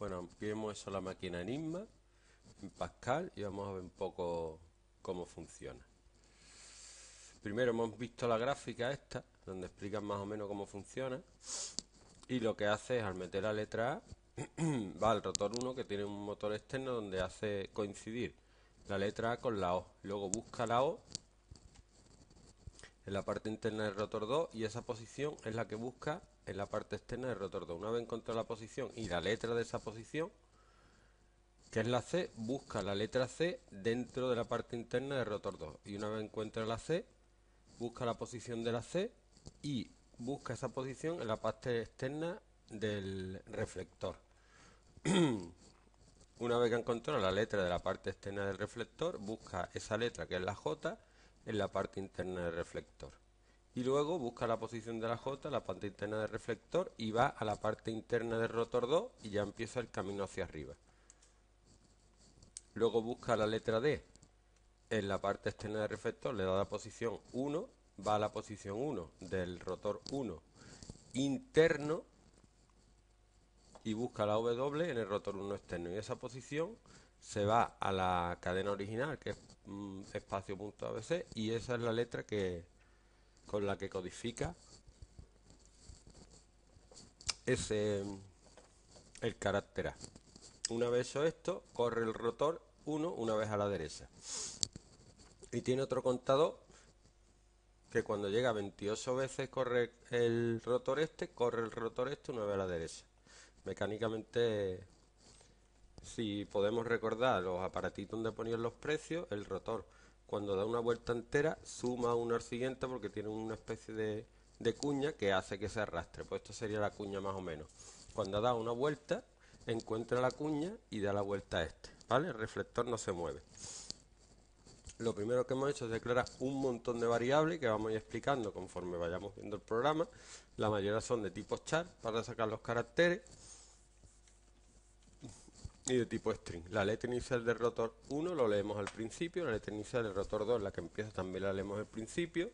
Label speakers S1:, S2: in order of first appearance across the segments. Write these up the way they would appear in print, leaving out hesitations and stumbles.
S1: Bueno, ampliemos eso a la máquina Enigma en Pascal y vamos a ver un poco cómo funciona. Primero hemos visto la gráfica esta, donde explican más o menos cómo funciona. Y lo que hace es, al meter la letra A, va al rotor 1, que tiene un motor externo donde hace coincidir la letra A con la O. Luego busca la O en la parte interna del rotor 2 y esa posición es la que busca en la parte externa del rotor 2. Una vez encontrado la posición y la letra de esa posición, que es la C, busca la letra C dentro de la parte interna del rotor 2. Y una vez encuentra la C, busca la posición de la C y busca esa posición en la parte externa del reflector. Una vez que ha encontrado la letra de la parte externa del reflector, busca esa letra, que es la J, en la parte interna del reflector. Y luego busca la posición de la J en la parte interna del reflector y va a la parte interna del rotor 2 y ya empieza el camino hacia arriba. Luego busca la letra D en la parte externa del reflector, le da la posición 1, va a la posición 1 del rotor 1 interno y busca la W en el rotor 1 externo. Y esa posición se va a la cadena original, que es espacio.abc, y esa es la letra con la que codifica el carácter A. Una vez hecho esto, corre el rotor 1 una vez a la derecha. Y tiene otro contador que cuando llega a 28 veces corre el rotor este una vez a la derecha. Mecánicamente, si podemos recordar los aparatitos donde ponían los precios, el rotor cuando da una vuelta entera suma uno al siguiente porque tiene una especie de cuña que hace que se arrastre. Pues esto sería la cuña más o menos. Cuando da una vuelta, encuentra la cuña y da la vuelta a este, ¿vale? El reflector no se mueve. Lo primero que hemos hecho es declarar un montón de variables que vamos a ir explicando conforme vayamos viendo el programa. La mayoría son de tipo char para sacar los caracteres y de tipo string. La letra inicial del rotor 1 lo leemos al principio, la letra inicial del rotor 2, la que empieza, también la leemos al principio.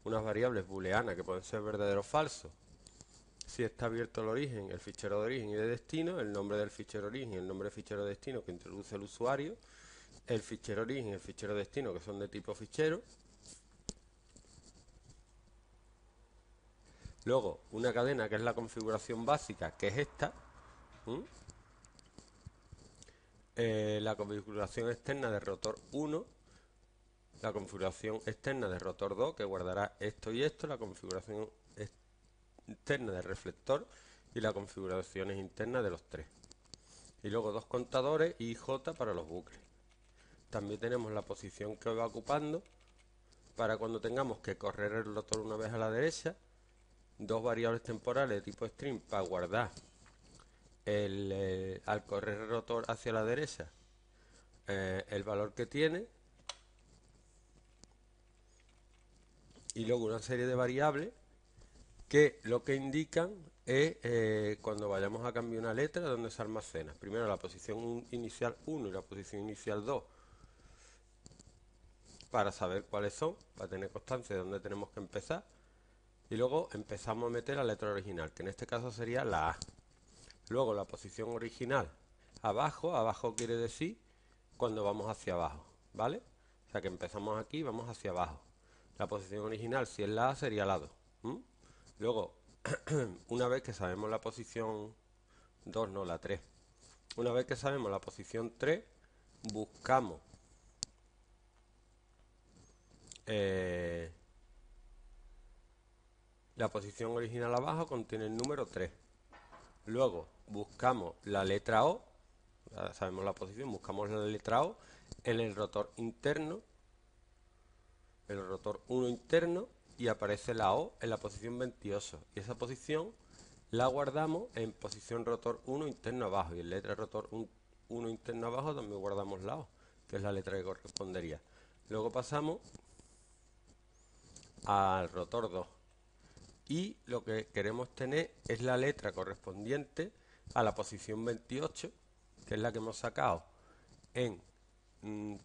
S1: Unas variables booleanas que pueden ser verdadero o falso. Si está abierto el origen, el fichero de origen y de destino, el nombre del fichero origen y el nombre del fichero de destino que introduce el usuario, el fichero origen y el fichero destino que son de tipo fichero. Luego una cadena que es la configuración básica, que es esta. La configuración externa de rotor 1, la configuración externa de rotor 2 que guardará esto y esto, la configuración externa del reflector y las configuraciones internas de los tres. Y luego dos contadores y J para los bucles. También tenemos la posición que va ocupando para cuando tengamos que correr el rotor una vez a la derecha, dos variables temporales de tipo string para guardar al correr el rotor hacia la derecha el valor que tiene, y luego una serie de variables que lo que indican es cuando vayamos a cambiar una letra donde se almacena. Primero la posición inicial 1 y la posición inicial 2 para saber cuáles son, para tener constancia de dónde tenemos que empezar. Y luego empezamos a meter la letra original, que en este caso sería la A. Luego la posición original abajo, abajo quiere decir cuando vamos hacia abajo, ¿vale? O sea que empezamos aquí y vamos hacia abajo. La posición original, si es la A, sería la 2. Luego, una vez que sabemos la posición 2, no, la 3. Una vez que sabemos la posición 3, buscamos la posición original abajo, contiene el número 3. Luego buscamos la letra O, ya sabemos la posición, buscamos la letra O en el rotor interno, el rotor 1 interno, y aparece la O en la posición 28. Y esa posición la guardamos en posición rotor 1 interno abajo, y en letra rotor 1 interno abajo también guardamos la O, que es la letra que correspondería. Luego pasamos al rotor 2. Y lo que queremos tener es la letra correspondiente a la posición 28, que es la que hemos sacado en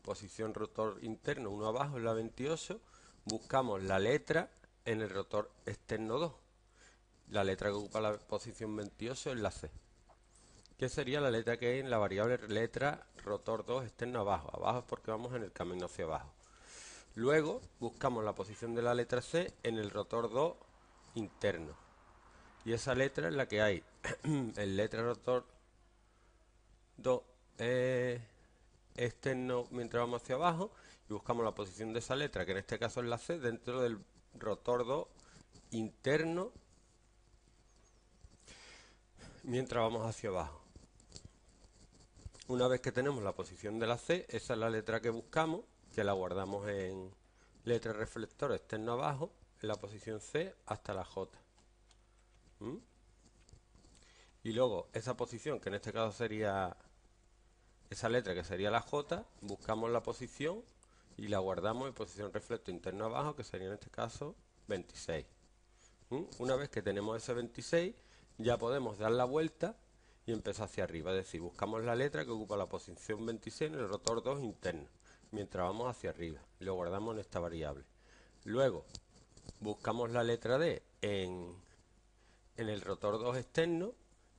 S1: posición rotor interno 1 abajo, en la 28. Buscamos la letra en el rotor externo 2. La letra que ocupa la posición 28 es la C. que sería la letra que hay en la variable letra rotor 2 externo abajo. Abajo es porque vamos en el camino hacia abajo. Luego buscamos la posición de la letra C en el rotor 2 interno. Y esa letra es la que hay en letra rotor 2 externo mientras vamos hacia abajo. Y buscamos la posición de esa letra, que en este caso es la C, dentro del rotor 2 interno mientras vamos hacia abajo. Una vez que tenemos la posición de la C, esa es la letra que buscamos, que la guardamos en letra reflector externo abajo, en la posición C hasta la J. Y luego esa posición, que en este caso sería esa letra, que sería la J, buscamos la posición y la guardamos en posición reflector interno abajo, que sería en este caso 26. Una vez que tenemos ese 26, ya podemos dar la vuelta y empezar hacia arriba, es decir, buscamos la letra que ocupa la posición 26 en el rotor 2 interno, mientras vamos hacia arriba, y lo guardamos en esta variable. Luego, buscamos la letra D en el rotor 2 externo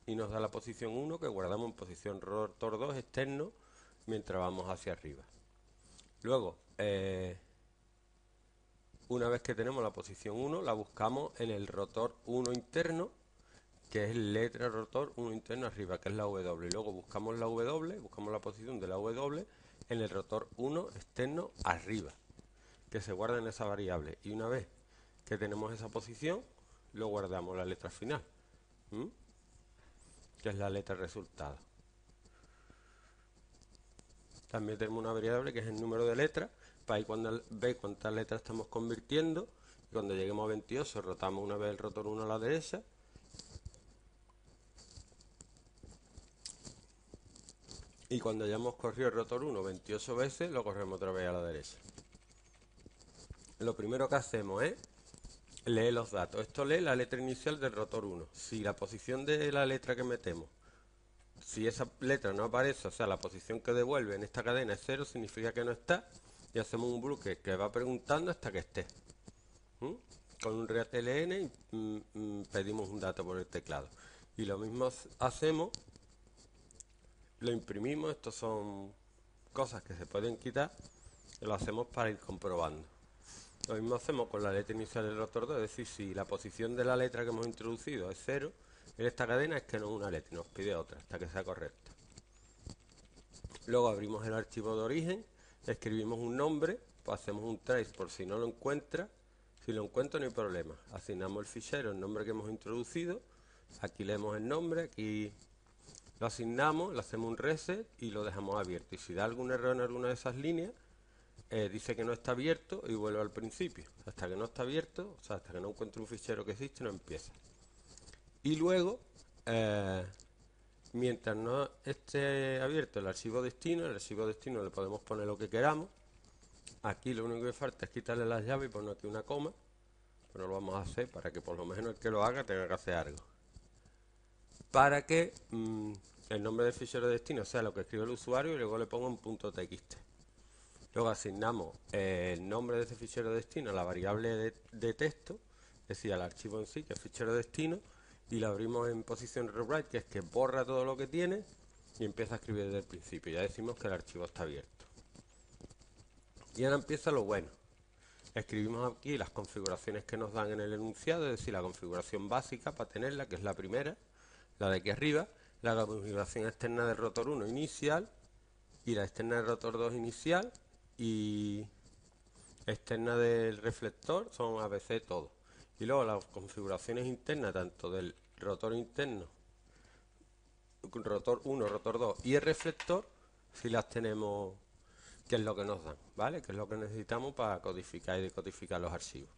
S1: y nos da la posición 1 que guardamos en posición rotor 2 externo mientras vamos hacia arriba. Luego, una vez que tenemos la posición 1, la buscamos en el rotor 1 interno, que es letra rotor 1 interno arriba, que es la W. Y luego buscamos la W, buscamos la posición de la W en el rotor 1 externo arriba, que se guarda en esa variable. Y una vez que tenemos esa posición, lo guardamos la letra final, que es la letra resultado. También tenemos una variable que es el número de letras, para cuando veis cuántas letras estamos convirtiendo. Y cuando lleguemos a 28, rotamos una vez el rotor 1 a la derecha. Y cuando hayamos corrido el rotor 1 28 veces, lo corremos otra vez a la derecha. Lo primero que hacemos es leer los datos. Esto lee la letra inicial del rotor 1. Si la posición de la letra que metemos, si esa letra no aparece, o sea, la posición que devuelve en esta cadena es 0, significa que no está. Y hacemos un bloque que va preguntando hasta que esté. Con un readln pedimos un dato por el teclado. Y lo mismo hacemos. Lo imprimimos, estos son cosas que se pueden quitar, y lo hacemos para ir comprobando. Lo mismo hacemos con la letra inicial del rotor 2, es decir, si la posición de la letra que hemos introducido es 0, en esta cadena es que no es una letra y nos pide otra hasta que sea correcta. Luego abrimos el archivo de origen, escribimos un nombre, pues hacemos un trace por si no lo encuentra. Si lo encuentro no hay problema, asignamos el fichero, el nombre que hemos introducido, aquí leemos el nombre, aquí lo asignamos, le hacemos un reset y lo dejamos abierto. Y si da algún error en alguna de esas líneas, dice que no está abierto y vuelve al principio. Hasta que no está abierto, o sea, hasta que no encuentre un fichero que existe, no empieza. Y luego, mientras no esté abierto el archivo destino le podemos poner lo que queramos. Aquí lo único que falta es quitarle las llaves y poner aquí una coma. Pero lo vamos a hacer para que por lo menos el que lo haga tenga que hacer algo. Para que el nombre del fichero de destino sea lo que escribe el usuario y luego le pongo un punto .txt. Luego asignamos el nombre de ese fichero de destino a la variable de texto, es decir, al archivo en sí, que es fichero de destino, y lo abrimos en posición rewrite, que es que borra todo lo que tiene y empieza a escribir desde el principio. Ya decimos que el archivo está abierto. Y ahora empieza lo bueno. Escribimos aquí las configuraciones que nos dan en el enunciado, es decir, la configuración básica para tenerla, que es la primera, la de aquí arriba, la configuración externa del rotor 1 inicial y la externa del rotor 2 inicial y externa del reflector, son ABC todo. Y luego las configuraciones internas tanto del rotor interno, rotor 1, rotor 2 y el reflector, si las tenemos, que es lo que nos dan, ¿vale? Que es lo que necesitamos para codificar y decodificar los archivos.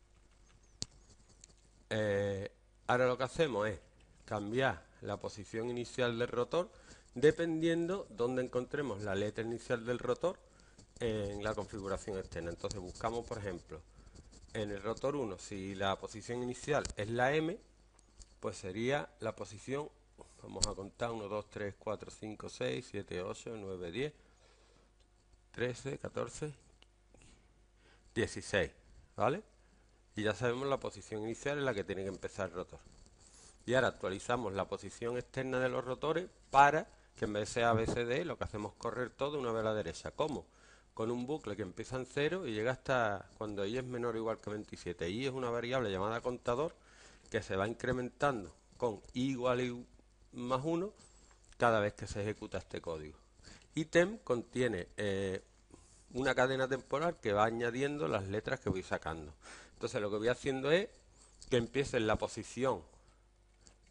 S1: Ahora lo que hacemos es cambiar la posición inicial del rotor dependiendo donde encontremos la letra inicial del rotor en la configuración externa. Entonces buscamos, por ejemplo, en el rotor 1, si la posición inicial es la M, pues sería la posición, vamos a contar, 1, 2, 3, 4, 5, 6, 7, 8, 9, 10, 13, 14, 16, ¿vale? Y ya sabemos la posición inicial en la que tiene que empezar el rotor. Y ahora actualizamos la posición externa de los rotores para que en vez de ser ABCD lo que hacemos es correr todo una vez a la derecha. ¿Cómo? Con un bucle que empieza en 0 y llega hasta cuando i es menor o igual que 27. I es una variable llamada contador que se va incrementando con i igual a más 1 cada vez que se ejecuta este código. Y temp contiene una cadena temporal que va añadiendo las letras que voy sacando. Entonces lo que voy haciendo es que empiece en la posición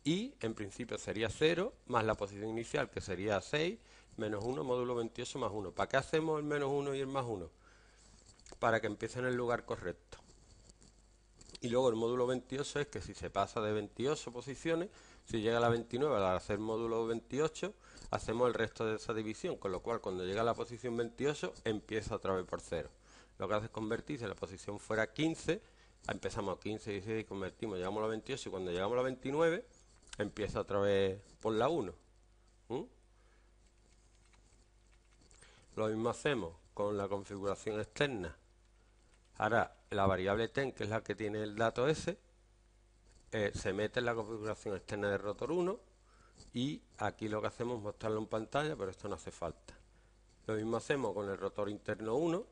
S1: i, en principio sería 0, más la posición inicial que sería 6, menos 1, módulo 28 más 1. ¿Para qué hacemos el menos 1 y el más 1? Para que empiece en el lugar correcto. Y luego el módulo 28 es que si se pasa de 28 posiciones, si llega a la 29 al hacer módulo 28, hacemos el resto de esa división, con lo cual cuando llega a la posición 28 empieza otra vez por 0. Lo que hace es convertir, si la posición fuera 15, empezamos a 15, 16 y convertimos, llegamos a la 28 y cuando llegamos a la 29 empieza otra vez por la 1. Lo mismo hacemos con la configuración externa. Ahora, la variable ten, que es la que tiene el dato ese, se mete en la configuración externa de rotor 1 y aquí lo que hacemos es mostrarlo en pantalla, pero esto no hace falta. Lo mismo hacemos con el rotor interno 1,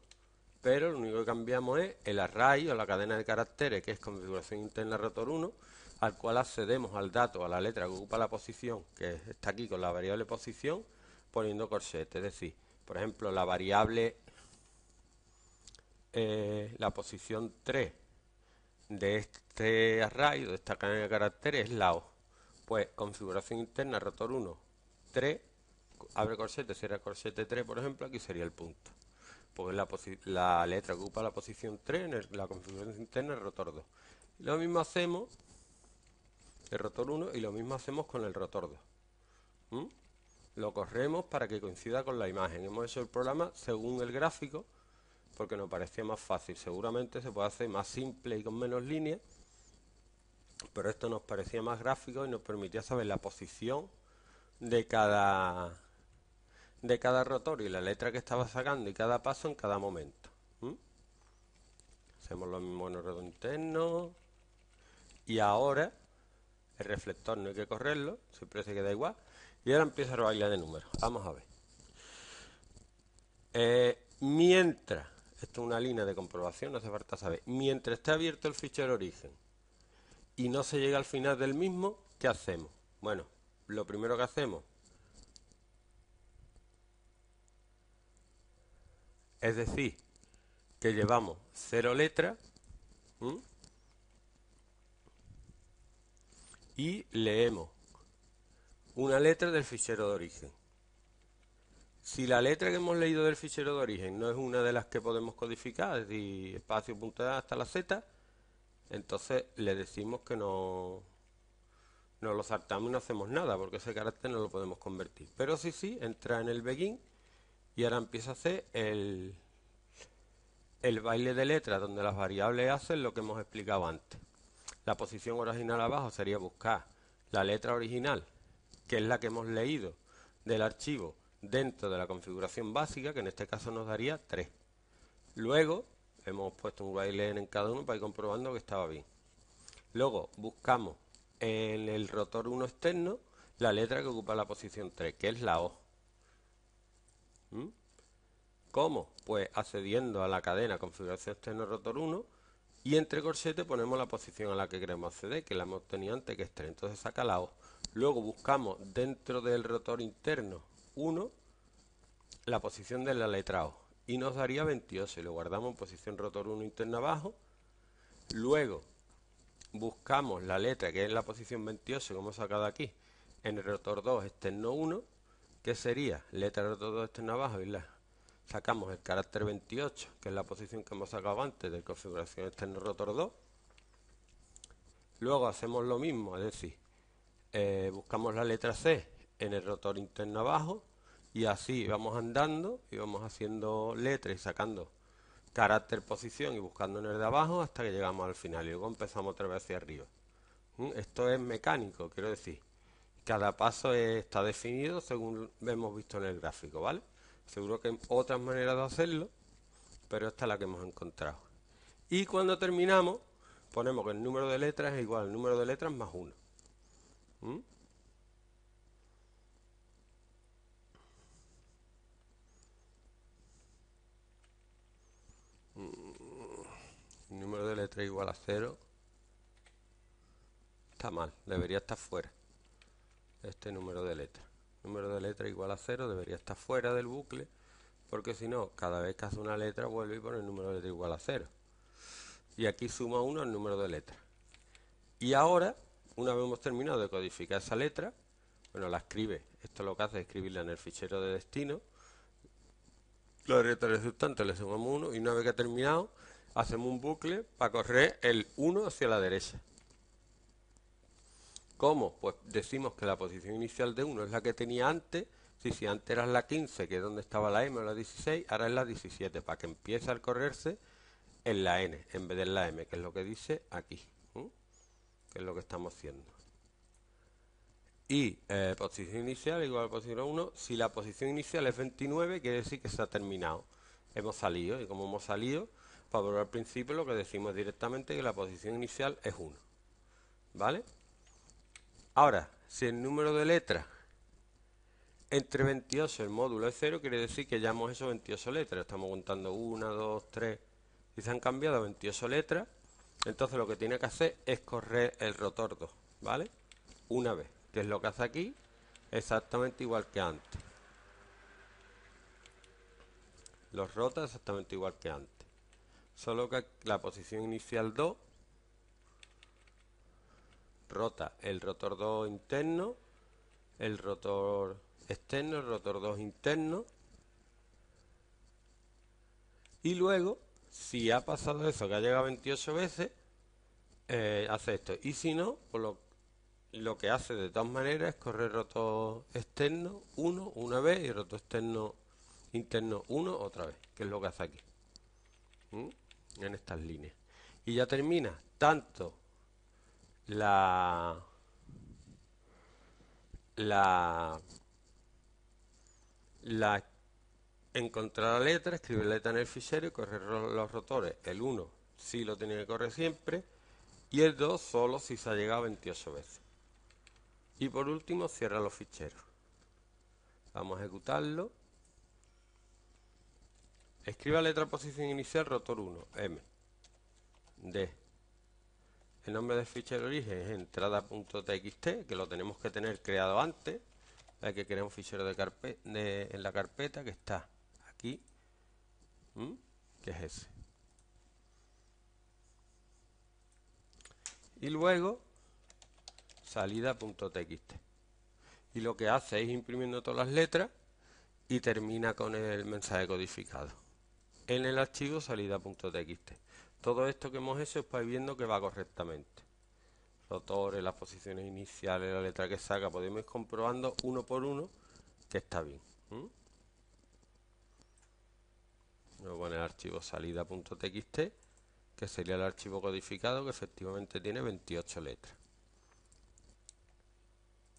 S1: pero lo único que cambiamos es el array o la cadena de caracteres, que es configuración interna rotor 1, al cual accedemos al dato, a la letra que ocupa la posición, que está aquí con la variable posición, poniendo corsete. Es decir, por ejemplo, la variable, la posición 3 de este array, de esta cadena de caracteres, es la O. Pues configuración interna rotor 1, 3, abre corsete, cierra corsete 3, por ejemplo, aquí sería el punto. Porque la letra que ocupa la posición 3 en la configuración interna del rotor 2. Y lo mismo hacemos el rotor 1 y lo mismo hacemos con el rotor 2. Lo corremos para que coincida con la imagen. Hemos hecho el programa según el gráfico porque nos parecía más fácil. Seguramente se puede hacer más simple y con menos líneas, pero esto nos parecía más gráfico y nos permitía saber la posición de cada rotor y la letra que estaba sacando y cada paso en cada momento. Hacemos lo mismo en el rotor interno y ahora el reflector no hay que correrlo, siempre se queda igual. Y ahora empieza el baile de números. Vamos a ver. Mientras, esto es una línea de comprobación, no hace falta saber. Mientras esté abierto el fichero origen y no se llega al final del mismo, ¿qué hacemos? Bueno, lo primero que hacemos es decir que llevamos 0 letras y leemos una letra del fichero de origen. Si la letra que hemos leído del fichero de origen no es una de las que podemos codificar, es decir, espacio punto A hasta la Z, entonces le decimos que no lo saltamos y no hacemos nada, porque ese carácter no lo podemos convertir. Pero sí, entra en el begin y ahora empieza a hacer el baile de letras, donde las variables hacen lo que hemos explicado antes. La posición original abajo sería buscar la letra original, que es la que hemos leído del archivo dentro de la configuración básica, que en este caso nos daría 3. Luego hemos puesto un while en cada uno para ir comprobando que estaba bien. Luego buscamos en el rotor 1 externo la letra que ocupa la posición 3, que es la O. ¿Cómo? Pues accediendo a la cadena configuración externa rotor 1 y entre corsete ponemos la posición a la que queremos acceder, que la hemos tenido antes, que es 3. Entonces saca la O. Luego buscamos dentro del rotor interno 1 la posición de la letra O y nos daría 28 y lo guardamos en posición rotor 1 interna abajo. Luego buscamos la letra que es la posición 28 que hemos sacado aquí en el rotor 2 externo 1, que sería letra del rotor 2 externo abajo y sacamos el carácter 28, que es la posición que hemos sacado antes de configuración externo rotor 2. Luego hacemos lo mismo, es decir, buscamos la letra C en el rotor interno abajo y así vamos andando y vamos haciendo letras y sacando carácter posición y buscando en el de abajo hasta que llegamos al final y luego empezamos otra vez hacia arriba. Esto es mecánico, quiero decir, cada paso está definido según hemos visto en el gráfico, ¿vale? Seguro que hay otras maneras de hacerlo, pero esta es la que hemos encontrado. Y cuando terminamos, ponemos que el número de letras es igual al número de letras más 1. ¿Mm? El número de letra igual a 0. Está mal, debería estar fuera. Este número de letra. Número de letra igual a 0 debería estar fuera del bucle, porque si no, cada vez que hace una letra vuelve y pone el número de letra igual a 0. Y aquí suma 1 el número de letra. Y ahora, una vez hemos terminado de codificar esa letra, bueno, la escribe. Esto lo que hace es escribirla en el fichero de destino. La letra resultante le sumamos 1 y una vez que ha terminado, hacemos un bucle para correr el 1 hacia la derecha. ¿Cómo? Pues decimos que la posición inicial de 1 es la que tenía antes. Si antes era la 15, que es donde estaba la M o la 16, ahora es la 17, para que empiece a correrse en la N en vez de en la M, que es lo que dice aquí, que es lo que estamos haciendo. Y posición inicial igual a posición 1. Si la posición inicial es 29, quiere decir que se ha terminado. Hemos salido, y como hemos salido, para volver al principio lo que decimos directamente que la posición inicial es 1. ¿Vale? Ahora, si el número de letras entre 28 el módulo es 0, quiere decir que ya hemos hecho 28 letras. Estamos contando 1, 2, 3. Si se han cambiado 28 letras, entonces lo que tiene que hacer es correr el rotor 2, ¿vale? Una vez, que es lo que hace aquí, exactamente igual que antes. Los rota exactamente igual que antes. Solo que la posición inicial 2 rota el rotor 2 interno, el rotor externo, el rotor 2 interno. Y luego, si ha pasado eso, que ha llegado 28 veces, hace esto. Y si no, pues lo que hace de todas maneras es correr rotor externo 1 una vez y rotor externo interno 1 otra vez, que es lo que hace aquí, en estas líneas. Y ya termina tanto encontrar la letra, escribir la letra en el fichero y correr los rotores. El 1 sí lo tiene que correr siempre y el 2 solo si se ha llegado 28 veces. Y por último cierra los ficheros. Vamos a ejecutarlo. Escriba letra posición inicial rotor 1, M, D. El nombre del fichero de origen es entrada.txt, que lo tenemos que tener creado antes. Hay que crear un fichero en la carpeta que está aquí, que es ese. Y luego salida.txt. Y lo que hace es imprimiendo todas las letras y termina con el mensaje codificado en el archivo salida.txt. Todo esto que hemos hecho es para ir viendo que va correctamente. Rotores, las posiciones iniciales, la letra que saca, podemos ir comprobando uno por uno que está bien. Voy a poner el archivo salida.txt, que sería el archivo codificado que efectivamente tiene 28 letras.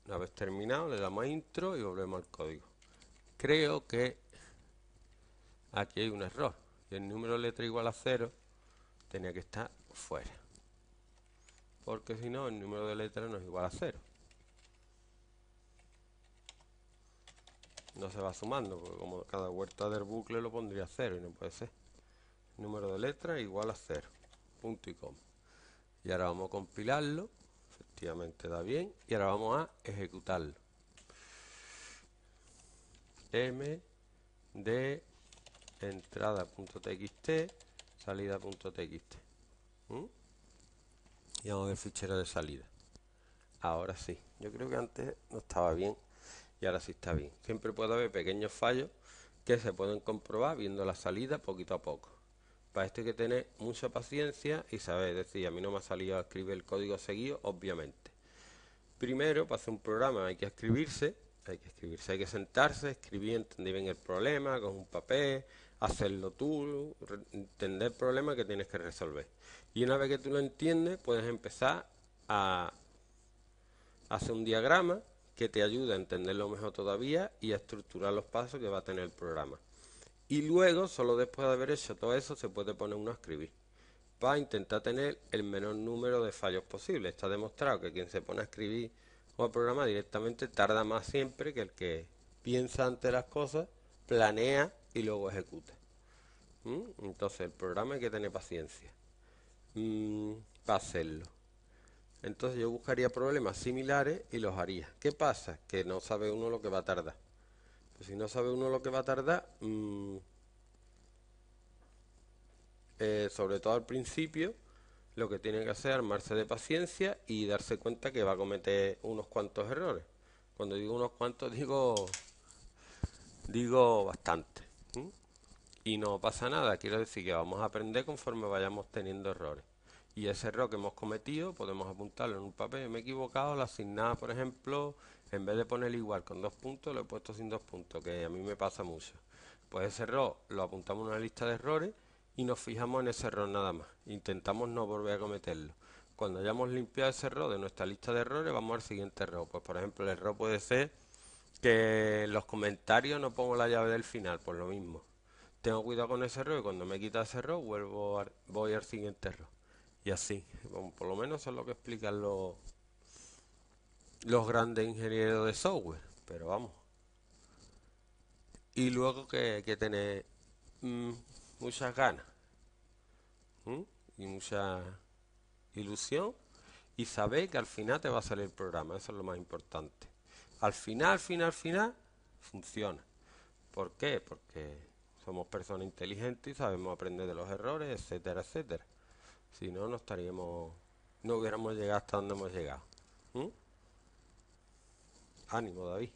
S1: Una vez terminado le damos a intro y volvemos al código. Creo que aquí hay un error. Y el número de letra igual a 0 tenía que estar fuera. Porque si no, el número de letra no es igual a 0. No se va sumando, porque como cada vuelta del bucle lo pondría 0 y no puede ser. Número de letra igual a 0. Punto y coma. Y ahora vamos a compilarlo. Efectivamente da bien. Y ahora vamos a ejecutarlo. M, D, entrada.txt, salida.txt. Y vamos a ver el fichero de salida. Ahora sí. Yo creo que antes no estaba bien y ahora sí está bien. Siempre puede haber pequeños fallos que se pueden comprobar viendo la salida poquito a poco. Para esto hay que tener mucha paciencia y saber, es decir, a mí no me ha salido a escribir el código seguido, obviamente. Primero, para hacer un programa hay que escribirse, hay que sentarse, escribir, entender bien el problema, con un papel, hacerlo tú, entender el problema que tienes que resolver. Y una vez que tú lo entiendes, puedes empezar a hacer un diagrama que te ayude a entenderlo mejor todavía y a estructurar los pasos que va a tener el programa. Y luego, solo después de haber hecho todo eso, se puede poner uno a escribir para intentar tener el menor número de fallos posible. Está demostrado que quien se pone a escribir O el programa directamente tarda más siempre que el que piensa ante las cosas, planea y luego ejecuta. Entonces el programa hay que tener paciencia para hacerlo. Entonces yo buscaría problemas similares y los haría. ¿Qué pasa? Que no sabe uno lo que va a tardar. Pues si no sabe uno lo que va a tardar, sobre todo al principio, lo que tiene que hacer es armarse de paciencia y darse cuenta que va a cometer unos cuantos errores. Cuando digo unos cuantos, digo bastante. Y no pasa nada, quiero decir que vamos a aprender conforme vayamos teniendo errores. Y ese error que hemos cometido podemos apuntarlo en un papel. Me he equivocado, la asignada, por ejemplo, en vez de poner igual con 2 puntos, lo he puesto sin 2 puntos, que a mí me pasa mucho. Pues ese error lo apuntamos en una lista de errores y nos fijamos en ese error nada más. Intentamos no volver a cometerlo. Cuando hayamos limpiado ese error de nuestra lista de errores, vamos al siguiente error. Pues por ejemplo, el error puede ser que en los comentarios no pongo la llave del final, por lo mismo. Tengo cuidado con ese error y cuando me quita ese error voy al siguiente error. Y así, bueno, por lo menos eso es lo que explican los grandes ingenieros de software. Pero vamos. Y luego que hay que tener mm, muchas ganas y mucha ilusión y saber que al final te va a salir el programa. Eso es lo más importante. Al final, funciona. ¿Por qué? Porque somos personas inteligentes y sabemos aprender de los errores, etcétera, etcétera. Si no, no hubiéramos llegado hasta donde hemos llegado. ¿Mm? Ánimo, David.